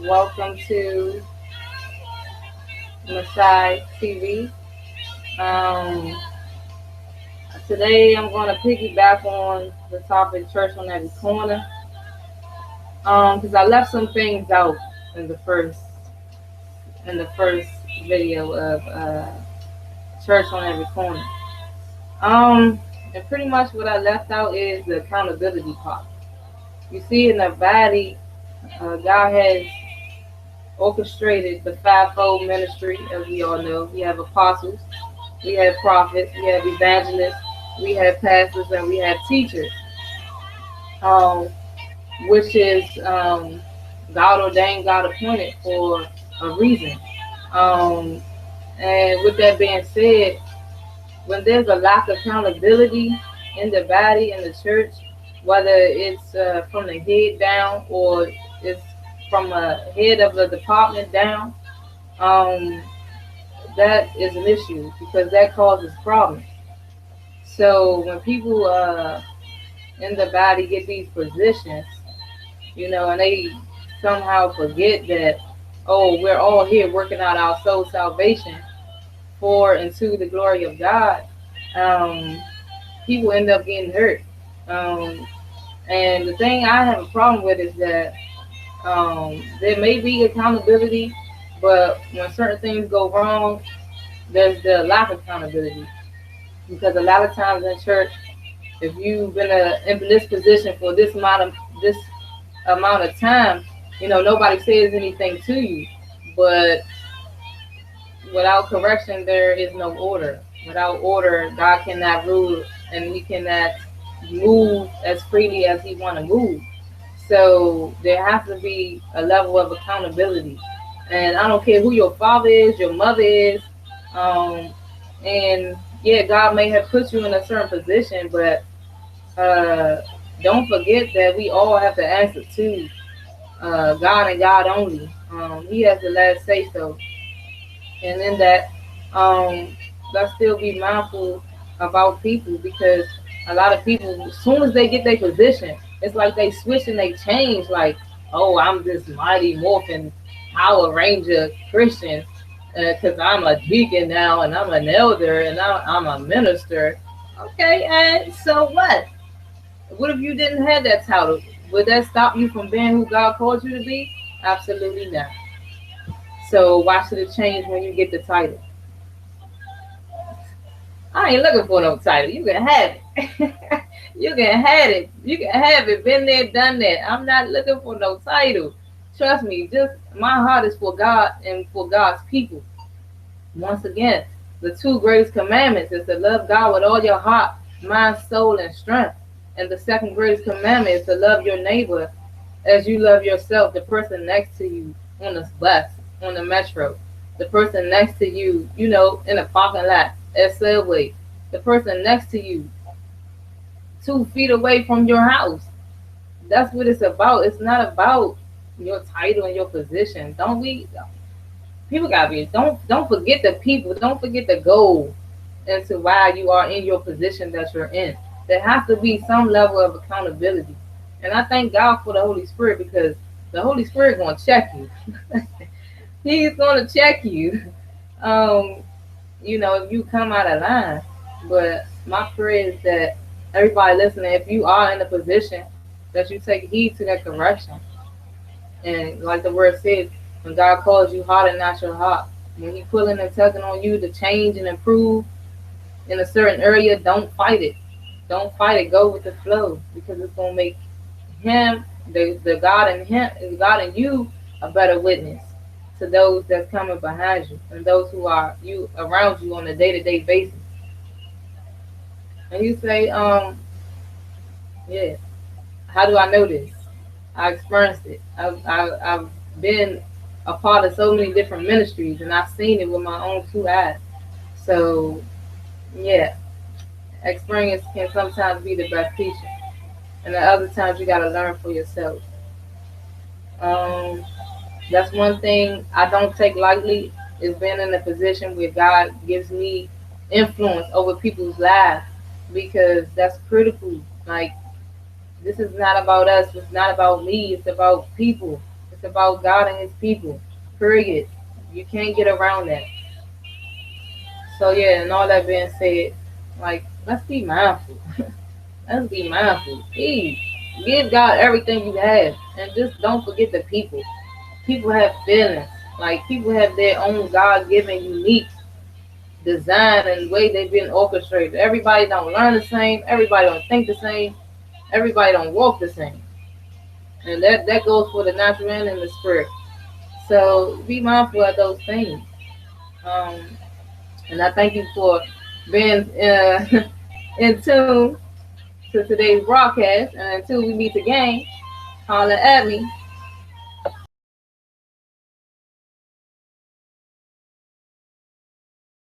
Welcome to Masai TV. Um, Today I'm going to piggyback on the topic church on every corner because I left some things out in the first in the first video of church on every corner. Um, and pretty much what I left out is the accountability part. You see, in the body, God has orchestrated the fivefold ministry, as we all know. We have apostles, we have prophets, we have evangelists, we have pastors, and we have teachers, um, which is God ordained, God appointed for a reason. Um, and with that being said, when there's a lack of accountability in the body, in the church, whether it's from the head down or it's from a head of the department down, um, that is an issue because that causes problems. So when people in the body get these positions, and they somehow forget that, oh, we're all here working out our soul salvation for and to the glory of God, um, people end up getting hurt. Um, and the thing I have a problem with is that there may be accountability, but when certain things go wrong, there's the lack of accountability. Because a lot of times in church, if you've been in this position for this amount of time, nobody says anything to you. But without correction, there is no order. Without order, God cannot rule, and He cannot move as freely as He want to move. So there has to be a level of accountability. And I don't care who your father is, your mother is, um, and yeah, God may have put you in a certain position, but uh, don't forget that we all have to answer to God and God only. He has the last say so, and in that, let's still be mindful about people because a lot of people, as soon as they get their position, it's like they switch and they change. Like, oh, I'm this mighty morphin Power Ranger Christian because I'm a deacon now and I'm an elder and I'm a minister. Okay, and so what? What if you didn't have that title? Would that stop you from being who God called you to be? Absolutely not. So why should it change when you get the title? I ain't looking for no title. You can have it. You can have it. You can have it. Been there, done that. I'm not looking for no title. Trust me, just my heart is for God and for God's people. Once again, the two greatest commandments is to love God with all your heart, mind, soul, and strength. And the second greatest commandment is to love your neighbor as you love yourself, the person next to you on the bus, on the metro, the person next to you, in a parking lot, at Subway, the person next to you, 2 feet away from your house. That's what it's about. It's not about your title and your position. Don't we? People gotta be. Don't forget the people. Don't forget the goal into why you are in your position that you're in. There has to be some level of accountability. And I thank God for the Holy Spirit because the Holy Spirit gonna check you. He's gonna check you. Um, if you come out of line. But my prayer is that everybody listening, if you are in a position, that you take heed to that correction. And like the word says, when God calls you heart and not your heart, when He pulling and tugging on you to change and improve in a certain area, don't fight it. Don't fight it. Go with the flow because it's gonna make Him, the God in Him, God in you, a better witness to those that's coming behind you and those who are you around you on a day-to-day basis. And you say, yeah, how do I know this? I experienced it. I've been a part of so many different ministries and I've seen it with my own two eyes. So, yeah, experience can sometimes be the best teacher. And at other times you got to learn for yourself. Um, that's one thing I don't take lightly is being in a position where God gives me influence over people's lives because that's critical. Like, this is not about us. It's not about me. It's about people. It's It's about God and His people. Period. You can't get around that. So yeah, and all that being said, like let's be mindful. Let's be mindful. Please give God everything you have, and just don't forget the people. People have feelings. Like people have their own God-given, unique design and way they've been orchestrated. Everybody don't learn the same. Everybody don't think the same. Everybody don't walk the same. And that goes for the natural and the spirit. So be mindful of those things. Um, and I thank you for being in tune to today's broadcast. And until we meet again, holler at me.